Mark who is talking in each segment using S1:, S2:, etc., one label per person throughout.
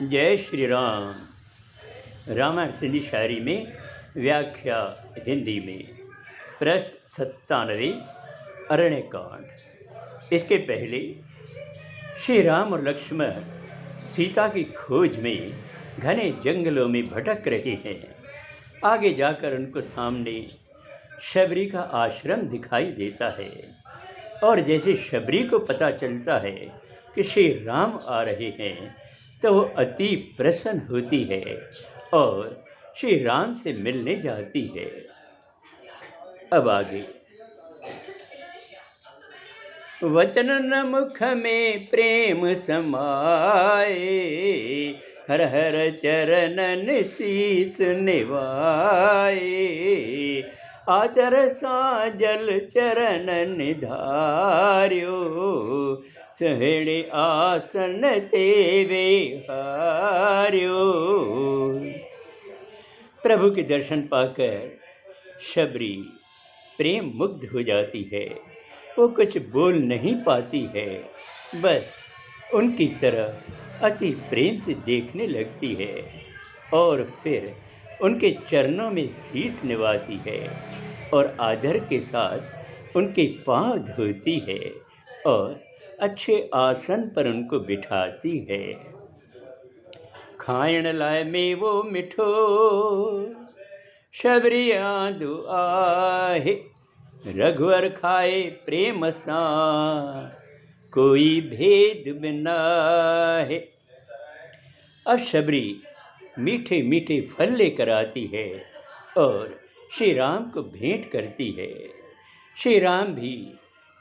S1: जय श्री राम। रामायण सिंधी शायरी में व्याख्या हिंदी में प्रश्न 97 अरण्य कांड। इसके पहले श्री राम और लक्ष्मण सीता की खोज में घने जंगलों में भटक रहे हैं। आगे जाकर उनको सामने शबरी का आश्रम दिखाई देता है और जैसे शबरी को पता चलता है कि श्री राम आ रहे हैं तो वो अति प्रसन्न होती है और श्री राम से मिलने जाती है। अब आगे वचन न मुख में प्रेम समाए, हर हर चरणन शीस निवाए। आदर साजल चरणन धार्यो, सहेड़े आसन तेवे हार्यो। प्रभु के दर्शन पाकर शबरी प्रेम मुग्ध हो जाती है। वो कुछ बोल नहीं पाती है, बस उनकी तरफ अति प्रेम से देखने लगती है और फिर उनके चरणों में शीश निभाती है और आदर के साथ उनके पांव धोती है और अच्छे आसन पर उनको बिठाती है। खायण लाए में वो मिठो, शबरी आंदू आहे। रघुवर खाए प्रेम सा, कोई भेद बिना है। अब शबरी मीठे मीठे फल लेकर आती है और श्री राम को भेंट करती है। श्री राम भी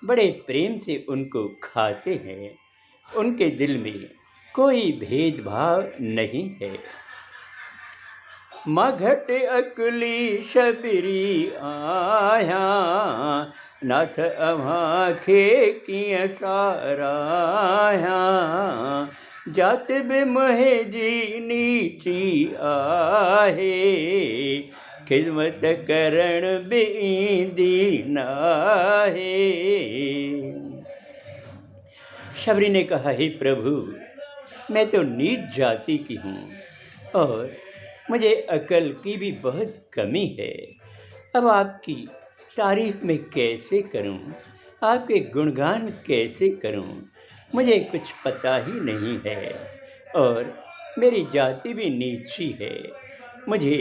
S1: बड़े प्रेम से उनको खाते हैं। उनके दिल में कोई भेदभाव नहीं है। मघट अकली शबरी आया, नाथ अभाखे किय साराया। जात बिमोहे जी नीची आहे, खिदमत करण बेंदी नाहे। शबरी ने कहा, हे प्रभु, मैं तो नीच जाति की हूँ और मुझे अकल की भी बहुत कमी है। अब आपकी तारीफ मैं कैसे करूं, आपके गुणगान कैसे करूं, मुझे कुछ पता ही नहीं है और मेरी जाति भी नीची है। मुझे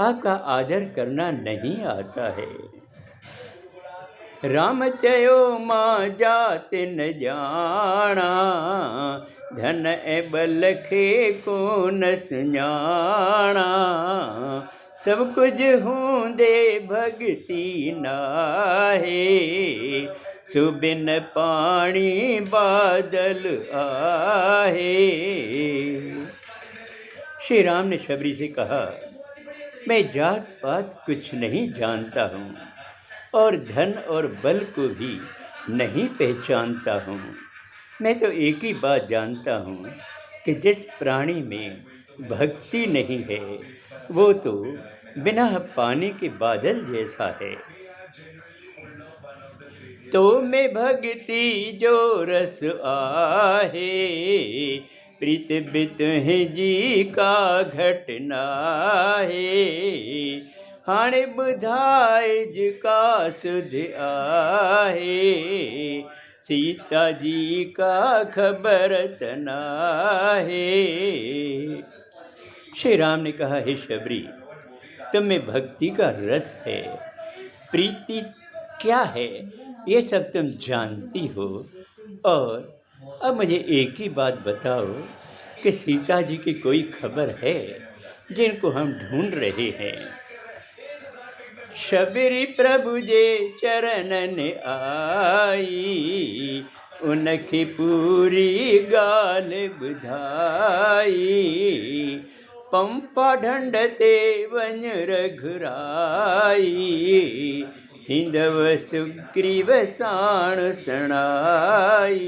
S1: आपका आदर करना नहीं आता है। राम चयो मां जात न जाना, धन ए बल खे को न सुञाणा। सब कुछ होंदे भगति नाहे, सुबिन पानी बादल आहे। श्री राम ने शबरी से कहा, मैं जात पात कुछ नहीं जानता हूँ और धन और बल को भी नहीं पहचानता हूँ। मैं तो एक ही बात जानता हूँ कि जिस प्राणी में भक्ति नहीं है वो तो बिना पानी के बादल जैसा है। तो में भक्ति जो रस आहे, प्रीत बित है जी का घटना है। हाणे बुधाए जिका सुध आहे, सीता जी का खबर तना है। श्री राम ने कहा, हे शबरी, तुम में भक्ति का रस है, प्रीति क्या है ये सब तुम जानती हो। और अब मुझे एक ही बात बताओ कि सीता जी की कोई खबर है जिनको हम ढूंढ रहे हैं। शबरी प्रभु जे चरणन आई, उनकी पूरी गाल बुधाई। पंपा ढंढ ते वन रघुराई, हिंदव सुग्रीव साण सणाई।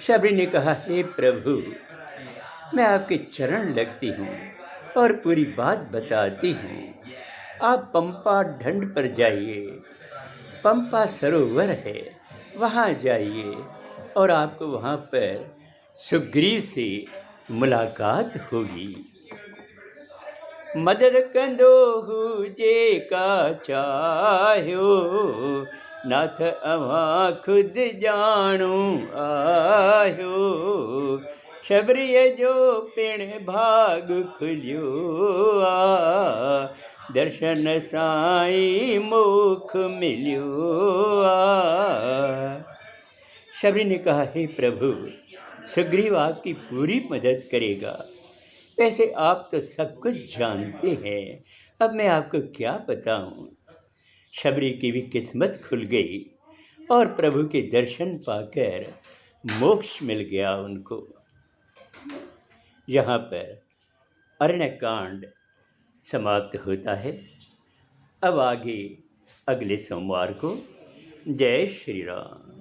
S1: शबरी ने कहा, हे प्रभु, मैं आपके चरण लगती हूँ और पूरी बात बताती हूँ। आप पंपा ढंड पर जाइए, पंपा सरोवर है, वहाँ जाइए और आपको वहाँ पर सुग्रीव से मुलाकात होगी। मदद कंदोहु जे का चाह्यो, नाथ अवां खुद जाणू आह्यो। शबरीय जो पिण भाग खुल्यो आ, दर्शन साईं मुख मिल्यो आ। शबरी ने कहा, हे प्रभु, सुग्रीव आपकी पूरी मदद करेगा। वैसे आप तो सब कुछ जानते हैं, अब मैं आपको क्या बताऊं। शबरी की भी किस्मत खुल गई और प्रभु के दर्शन पाकर मोक्ष मिल गया उनको। यहाँ पर अरण्यकांड समाप्त होता है। अब आगे अगले सोमवार को। जय श्री राम।